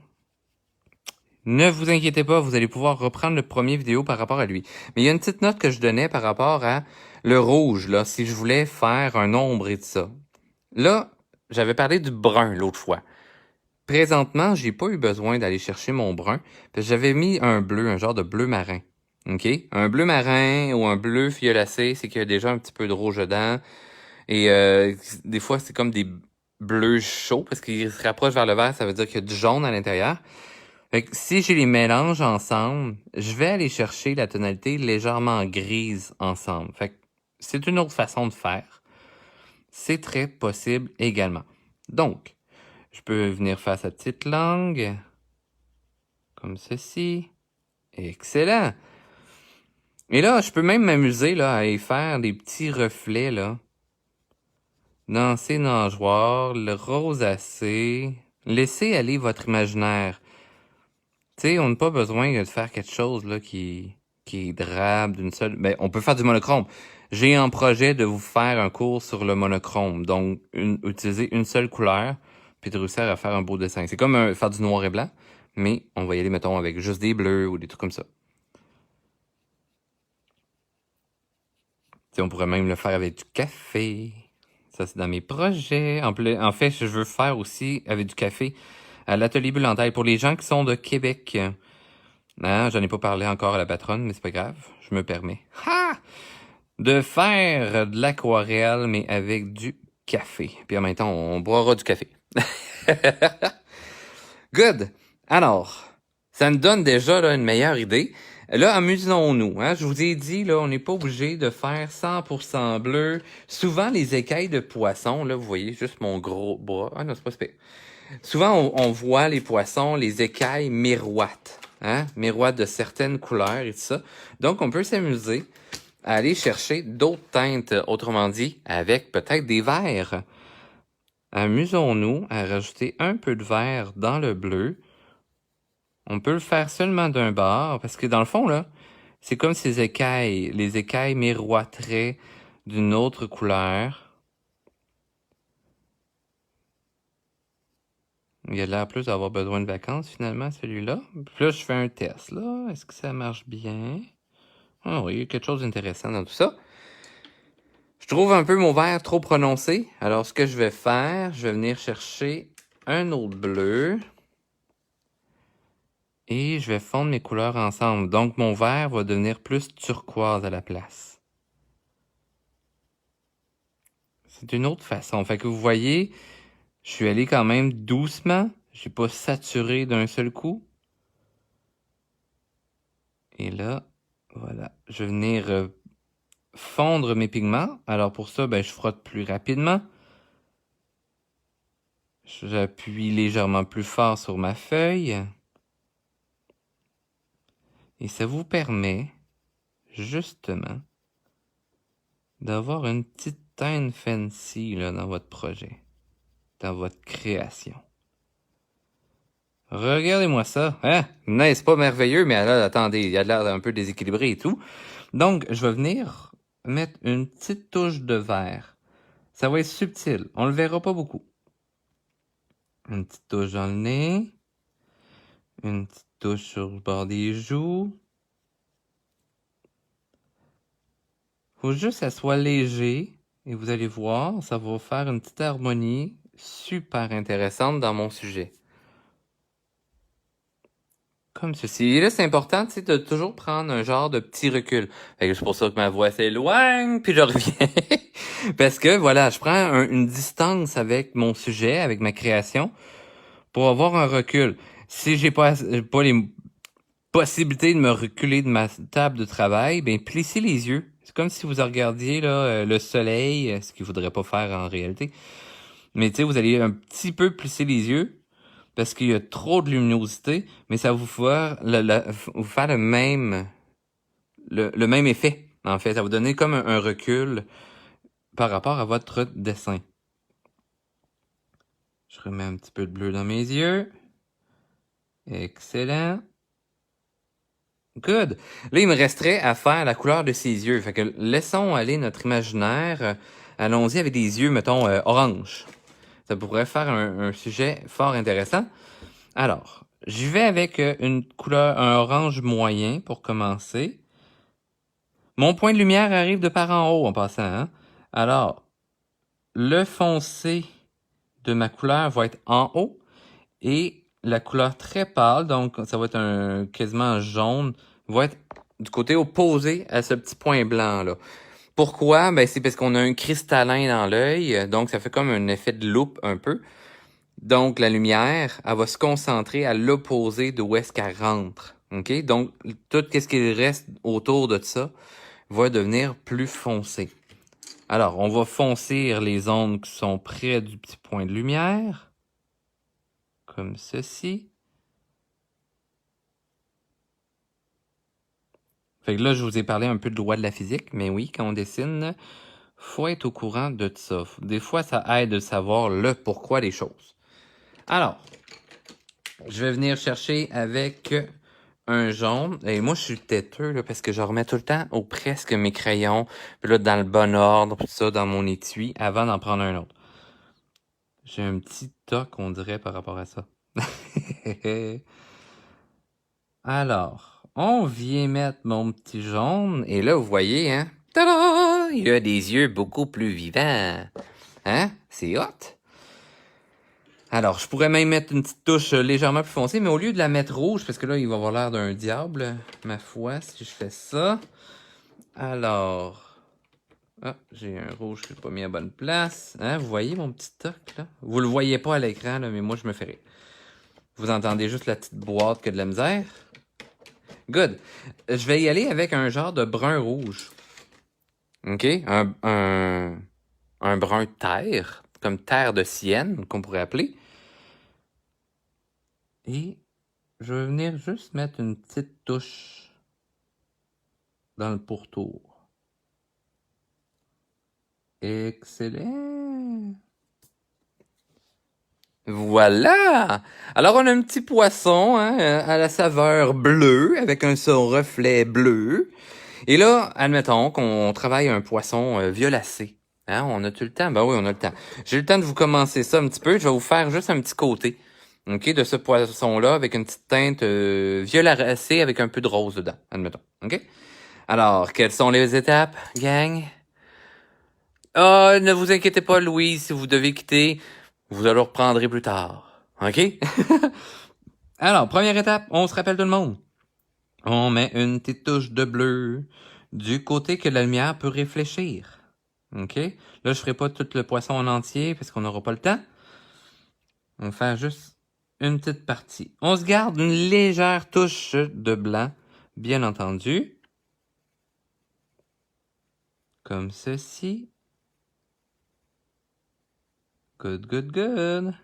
ne vous inquiétez pas, vous allez pouvoir reprendre le premier vidéo par rapport à lui. Mais il y a une petite note que je donnais par rapport à le rouge, là, si je voulais faire un ombre et tout ça. Là, j'avais parlé du brun l'autre fois. Présentement, j'ai pas eu besoin d'aller chercher mon brun, parce que j'avais mis un bleu, un genre de bleu marin. OK? Un bleu marin ou un bleu violacé, c'est qu'il y a déjà un petit peu de rouge dedans. Et des fois, c'est comme des bleus chauds, parce qu'ils se rapprochent vers le vert, ça veut dire qu'il y a du jaune à l'intérieur. Fait que si je les mélange ensemble, je vais aller chercher la tonalité légèrement grise ensemble. Fait que c'est une autre façon de faire. C'est très possible également. Donc, je peux venir faire sa petite langue, comme ceci. Excellent! Et là, je peux même m'amuser là, à y faire des petits reflets, là. Dans ces nageoires, le rosacé. Laissez aller votre imaginaire. Tu sais, on n'a pas besoin de faire quelque chose là qui est drabe d'une seule... Ben, on peut faire du monochrome. J'ai en projet de vous faire un cours sur le monochrome. Donc, utiliser une seule couleur, puis de réussir à faire un beau dessin. C'est comme faire du noir et blanc, mais on va y aller, mettons, avec juste des bleus ou des trucs comme ça. Tu sais, on pourrait même le faire avec du café. Ça, c'est dans mes projets. En fait, je veux faire aussi avec du café à l'atelier Bulle en Taille pour les gens qui sont de Québec. Hein, j'en ai pas parlé encore à la patronne, mais c'est pas grave. Je me permets. Ha! De faire de l'aquarelle, mais avec du café. Puis en même temps, on boira du café. Good! Alors, ça me donne déjà là, une meilleure idée. Là, amusons-nous. Hein? Je vous ai dit, là, on n'est pas obligé de faire 100% bleu. Souvent, les écailles de poisson, là, vous voyez juste mon gros bras. Ah non, c'est pas super. Souvent, on voit les poissons, les écailles miroitent. Hein? Miroitent de certaines couleurs et tout ça. Donc, on peut s'amuser à aller chercher d'autres teintes, autrement dit, avec peut-être des verts. Amusons-nous à rajouter un peu de vert dans le bleu. On peut le faire seulement d'un bord, parce que dans le fond, là, c'est comme ces écailles. Les écailles miroiteraient d'une autre couleur. Il a l'air plus d'avoir besoin de vacances, finalement, celui-là. Puis là, je fais un test, là. Est-ce que ça marche bien? Ah oui, il y a quelque chose d'intéressant dans tout ça. Je trouve un peu mon vert trop prononcé. Alors, ce que je vais faire, je vais venir chercher un autre bleu. Et je vais fondre mes couleurs ensemble. Donc, mon vert va devenir plus turquoise à la place. C'est une autre façon. Fait que vous voyez, je suis allé quand même doucement. Je n'ai pas saturé d'un seul coup. Et là, voilà. Je vais venir fondre mes pigments. Alors pour ça, ben, je frotte plus rapidement. J'appuie légèrement plus fort sur ma feuille. Et ça vous permet, justement, d'avoir une petite teinte fancy là, dans votre projet, dans votre création. Regardez-moi ça, hein? N'est-ce pas merveilleux? Mais là, attendez, il a l'air un peu déséquilibré et tout. Donc, je vais venir mettre une petite touche de vert. Ça va être subtil, on le verra pas beaucoup. Une petite touche dans le nez. Une petite touche sur le bord des joues. Faut juste que ça soit léger. Et vous allez voir, ça va faire une petite harmonie super intéressante dans mon sujet. Comme ceci. Et là, c'est important, tu sais, de toujours prendre un genre de petit recul. Fait que c'est pour ça que ma voix s'éloigne, puis je reviens. Parce que, voilà, je prends une distance avec mon sujet, avec ma création, pour avoir un recul. Si j'ai pas les possibilités de me reculer de ma table de travail, ben plissez les yeux. C'est comme si vous regardiez là, le soleil, ce qu'il faudrait pas faire en réalité. Mais tu sais, vous allez un petit peu plisser les yeux, parce qu'il y a trop de luminosité, mais ça va vous faire le même effet, en fait. Ça va vous donner comme un recul par rapport à votre dessin. Je remets un petit peu de bleu dans mes yeux. Excellent. Good. Là, il me resterait à faire la couleur de ses yeux. Fait que laissons aller notre imaginaire. Allons-y avec des yeux, mettons, orange. Ça pourrait faire un sujet fort intéressant. Alors, j'y vais avec une couleur, un orange moyen pour commencer. Mon point de lumière arrive de par en haut en passant. Hein? Alors, le foncé de ma couleur va être en haut et la couleur très pâle, donc ça va être quasiment jaune, va être du côté opposé à ce petit point blanc là. Pourquoi? Ben c'est parce qu'on a un cristallin dans l'œil, donc ça fait comme un effet de loupe un peu. Donc, la lumière, elle va se concentrer à l'opposé d'où est-ce qu'elle rentre. OK? Donc, tout ce qui reste autour de ça va devenir plus foncé. Alors, on va foncir les zones qui sont près du petit point de lumière, comme ceci. Fait que là, je vous ai parlé un peu de loi de la physique, mais oui, quand on dessine, faut être au courant de ça. Des fois, ça aide de savoir le pourquoi des choses. Alors, je vais venir chercher avec un jaune. Et moi, je suis têteux là, parce que je remets tout le temps ou presque mes crayons, puis là, dans le bon ordre, tout ça, dans mon étui, avant d'en prendre un autre. J'ai un petit toc, on dirait, par rapport à ça. Alors, on vient mettre mon petit jaune, et là, vous voyez, hein? Tada! Il a des yeux beaucoup plus vivants. Hein? C'est hot. Alors, je pourrais même mettre une petite touche légèrement plus foncée, mais au lieu de la mettre rouge, parce que là, il va avoir l'air d'un diable, ma foi, si je fais ça. Alors... Ah, j'ai un rouge que je n'ai pas mis à bonne place. Hein? Vous voyez mon petit toc, là? Vous le voyez pas à l'écran, là, mais moi, je me fais rire. Vous entendez juste la petite boîte que de la misère? Good. Je vais y aller avec un genre de brun-rouge. OK? Un brun terre, comme terre de sienne, qu'on pourrait appeler. Et je vais venir juste mettre une petite touche dans le pourtour. Excellent! Voilà! Alors, on a un petit poisson hein, à la saveur bleue, avec son reflet bleu. Et là, admettons qu'on travaille un poisson violacé. Hein, on a-tu le temps? Ben oui, on a le temps. J'ai le temps de vous commencer ça un petit peu. Je vais vous faire juste un petit côté. OK, de ce poisson-là, avec une petite teinte violacée avec un peu de rose dedans, admettons. OK? Alors, quelles sont les étapes, gang? Ah, ne vous inquiétez pas, Louise, si vous devez quitter, vous le reprendrez plus tard. OK? Alors, première étape, on se rappelle tout le monde. On met une petite touche de bleu du côté que la lumière peut réfléchir. OK? Là, je ferai pas tout le poisson en entier parce qu'on n'aura pas le temps. On va faire juste une petite partie. On se garde une légère touche de blanc, bien entendu. Comme ceci. Good, good, good.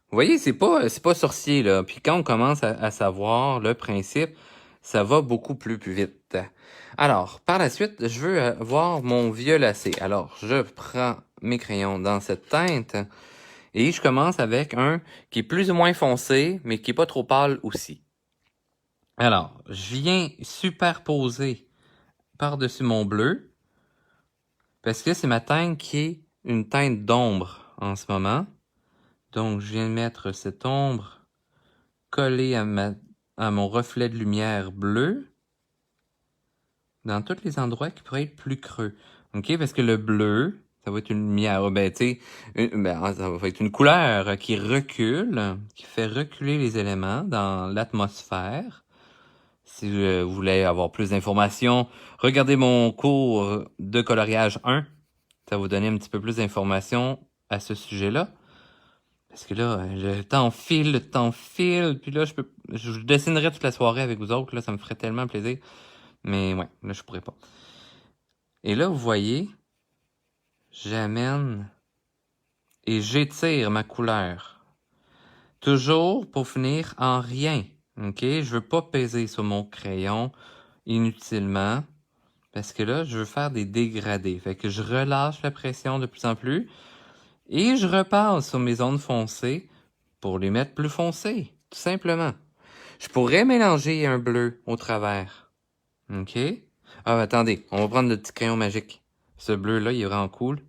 Vous voyez, c'est pas sorcier, là. Puis quand on commence à savoir le principe, ça va beaucoup plus vite. Alors, par la suite, je veux voir mon violacé. Alors, je prends mes crayons dans cette teinte et je commence avec un qui est plus ou moins foncé, mais qui est pas trop pâle aussi. Alors, je viens superposer par-dessus mon bleu parce que c'est ma teinte qui est une teinte d'ombre en ce moment. Donc, je viens de mettre cette ombre collée à mon reflet de lumière bleu dans tous les endroits qui pourraient être plus creux. OK? Parce que le bleu, ça va être une lumière, ben, tu sais, ça va être une couleur qui recule, qui fait reculer les éléments dans l'atmosphère. Si vous voulez avoir plus d'informations, regardez mon cours de coloriage 1. Ça va vous donner un petit peu plus d'informations à ce sujet-là. Parce que là, le temps file, puis là, je dessinerais toute la soirée avec vous autres, là, ça me ferait tellement plaisir. Mais ouais, là, je pourrais pas. Et là, vous voyez, j'amène et j'étire ma couleur. Toujours pour finir en rien, ok? Je veux pas peser sur mon crayon inutilement, parce que là, je veux faire des dégradés. Fait que je relâche la pression de plus en plus, et je repasse sur mes zones foncées pour les mettre plus foncées, tout simplement. Je pourrais mélanger un bleu au travers. OK? Ah, attendez, on va prendre le petit crayon magique. Ce bleu-là, il est vraiment cool.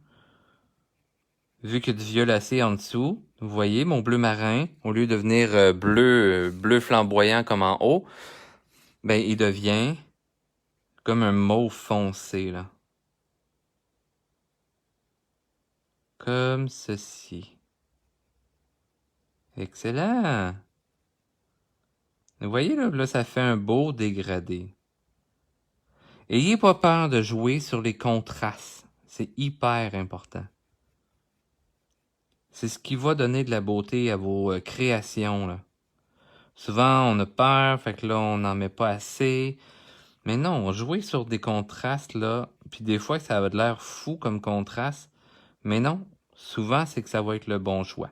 Vu qu'il y a du violacé en dessous, vous voyez, mon bleu marin, au lieu de devenir bleu flamboyant comme en haut, ben, il devient comme un mauve foncé, là. Comme ceci. Excellent! Vous voyez, là, ça fait un beau dégradé. Ayez pas peur de jouer sur les contrastes. C'est hyper important. C'est ce qui va donner de la beauté à vos créations, là. Souvent, on a peur, fait que là, on n'en met pas assez. Mais non, jouer sur des contrastes, là, puis des fois, ça a de l'air fou comme contraste. Mais non, souvent, c'est que ça va être le bon choix.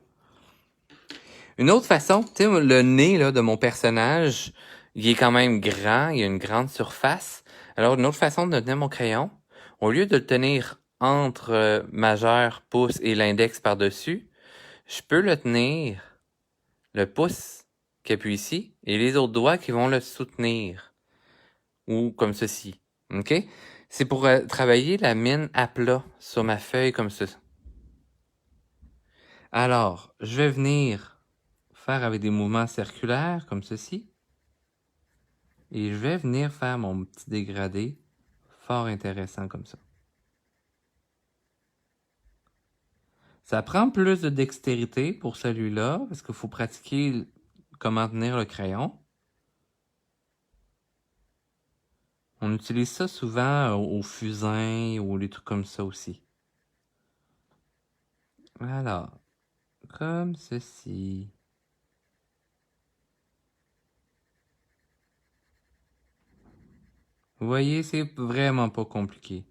Une autre façon, tu sais, le nez là, de mon personnage, il est quand même grand, il a une grande surface. Alors, une autre façon de tenir mon crayon, au lieu de le tenir entre majeur, pouce et l'index par-dessus, je peux le tenir, le pouce qui appuie ici, et les autres doigts qui vont le soutenir. Ou comme ceci. OK? C'est pour travailler la mine à plat sur ma feuille comme ça. Alors, je vais venir faire avec des mouvements circulaires comme ceci. Et je vais venir faire mon petit dégradé fort intéressant comme ça. Ça prend plus de dextérité pour celui-là, parce qu'il faut pratiquer comment tenir le crayon. On utilise ça souvent au fusain ou des trucs comme ça aussi. Alors, comme ceci. Vous voyez, c'est vraiment pas compliqué.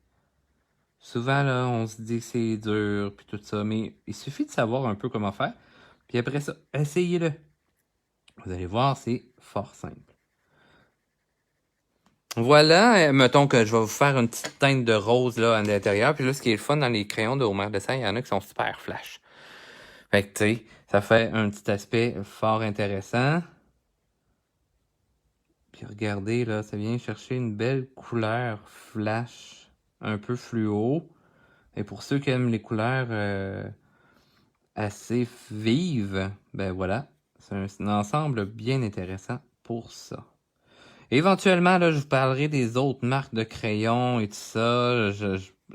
Souvent, là, on se dit que c'est dur, puis tout ça, mais il suffit de savoir un peu comment faire. Puis après ça, essayez-le. Vous allez voir, c'est fort simple. Voilà, mettons que je vais vous faire une petite teinte de rose là à l'intérieur. Puis là, ce qui est le fun dans les crayons de Homer Dessin, il y en a qui sont super flash. Fait que, tu sais, ça fait un petit aspect fort intéressant. Puis regardez, là, ça vient chercher une belle couleur flash, un peu fluo. Et pour ceux qui aiment les couleurs assez vives, ben voilà, c'est un ensemble bien intéressant pour ça. Éventuellement, là, je vous parlerai des autres marques de crayons et tout ça.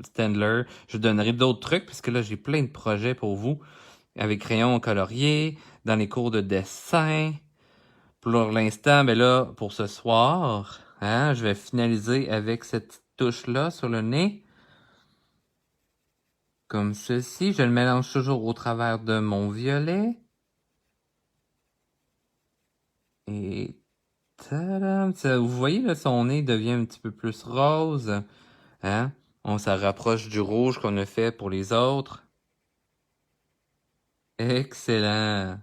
Staedtler, je donnerai d'autres trucs parce que là, j'ai plein de projets pour vous avec crayons coloriés, dans les cours de dessin. Pour l'instant, ben là, pour ce soir, hein, je vais finaliser avec cette touche-là sur le nez. Comme ceci. Je le mélange toujours au travers de mon violet. Et tadam! Vous voyez, là, son nez devient un petit peu plus rose. Hein? On s'en rapproche du rouge qu'on a fait pour les autres. Excellent.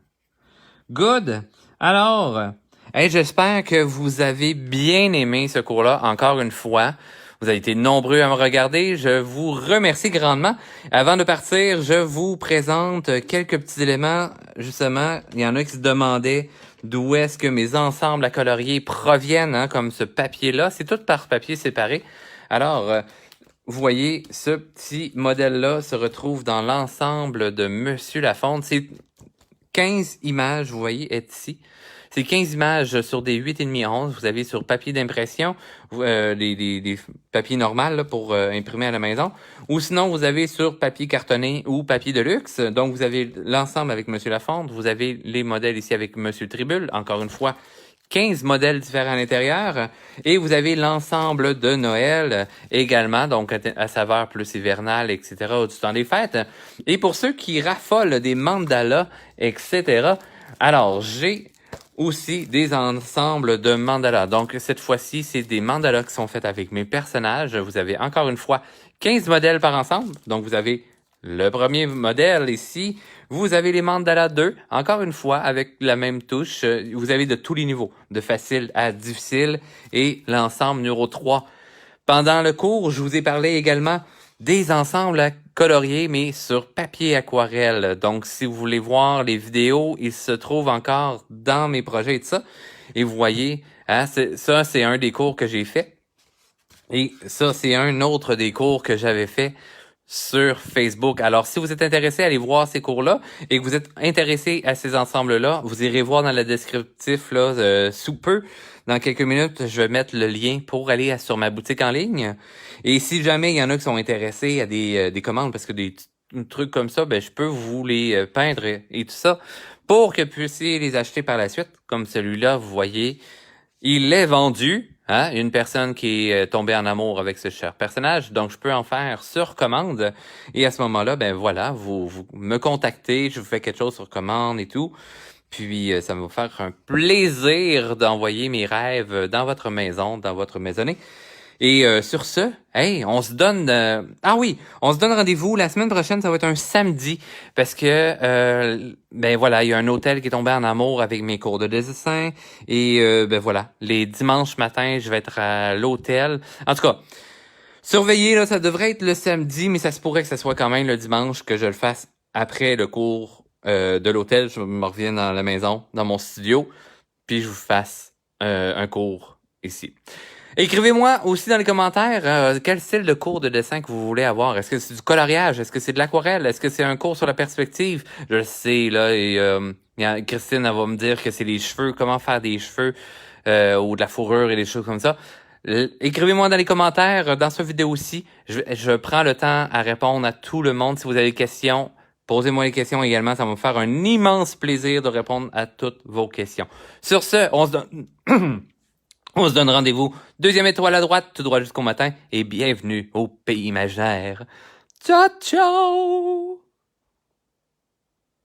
Good. Alors, hey, j'espère que vous avez bien aimé ce cours-là, encore une fois. Vous avez été nombreux à me regarder. Je vous remercie grandement. Avant de partir, je vous présente quelques petits éléments. Justement, il y en a qui se demandaient d'où est-ce que mes ensembles à colorier proviennent, hein, comme ce papier-là. C'est tout par papier séparé. Alors, vous voyez, ce petit modèle-là se retrouve dans l'ensemble de Monsieur Lafonte. C'est 15 images, vous voyez, est ici. C'est 15 images sur des 8,5 11. Vous avez sur papier d'impression, des papiers normaux là, pour imprimer à la maison. Ou sinon, vous avez sur papier cartonné ou papier de luxe. Donc, vous avez l'ensemble avec Monsieur Lafonte. Vous avez les modèles ici avec Monsieur Tribule. Encore une fois, 15 modèles différents à l'intérieur. Et vous avez l'ensemble de Noël également, donc à saveur plus hivernale, etc., du temps des fêtes. Et pour ceux qui raffolent des mandalas, etc., alors j'ai aussi des ensembles de mandalas. Donc cette fois-ci, c'est des mandalas qui sont faits avec mes personnages. Vous avez encore une fois 15 modèles par ensemble. Donc vous avez le premier modèle ici. Vous avez les mandalas 2, encore une fois, avec la même touche. Vous avez de tous les niveaux, de facile à difficile, et l'ensemble numéro 3. Pendant le cours, je vous ai parlé également des ensembles à colorier, mais sur papier aquarelle. Donc, si vous voulez voir les vidéos, ils se trouvent encore dans mes projets et tout ça. Et vous voyez, hein, ça, c'est un des cours que j'ai fait. Et ça, c'est un autre des cours que j'avais fait sur Facebook. Alors, si vous êtes intéressé à aller voir ces cours-là et que vous êtes intéressé à ces ensembles-là, vous irez voir dans le descriptif là, sous peu. Dans quelques minutes, je vais mettre le lien pour aller sur ma boutique en ligne. Et si jamais il y en a qui sont intéressés à des commandes, parce que des trucs comme ça, ben je peux vous les peindre et tout ça pour que vous puissiez les acheter par la suite. Comme celui-là, vous voyez, il est vendu. Hein? Une personne qui est tombée en amour avec ce cher personnage, donc je peux en faire sur commande. Et à ce moment-là, ben voilà, vous me contactez, je vous fais quelque chose sur commande et tout. Puis ça va vous faire un plaisir d'envoyer mes rêves dans votre maison, dans votre maisonnée. Et sur ce, hey, on se donne on se donne rendez-vous la semaine prochaine, ça va être un samedi parce que ben voilà, il y a un hôtel qui est tombé en amour avec mes cours de dessin et ben voilà, les dimanches matins, je vais être à l'hôtel. En tout cas, surveillez là, ça devrait être le samedi, mais ça se pourrait que ce soit quand même le dimanche que je le fasse après le cours de l'hôtel, je me reviens dans la maison, dans mon studio, puis je vous fasse un cours ici. Écrivez-moi aussi dans les commentaires quel style de cours de dessin que vous voulez avoir. Est-ce que c'est du coloriage? Est-ce que c'est de l'aquarelle? Est-ce que c'est un cours sur la perspective? Je le sais, là, et Christine, elle va me dire que c'est les cheveux, comment faire des cheveux ou de la fourrure et des choses comme ça. Écrivez-moi dans les commentaires, dans cette vidéo aussi. Je prends le temps à répondre à tout le monde. Si vous avez des questions, posez-moi les questions également. Ça va me faire un immense plaisir de répondre à toutes vos questions. Sur ce, on se donne... On se donne rendez-vous. 2e étoile à droite, tout droit jusqu'au matin. Et bienvenue au pays imaginaire. Ciao, ciao!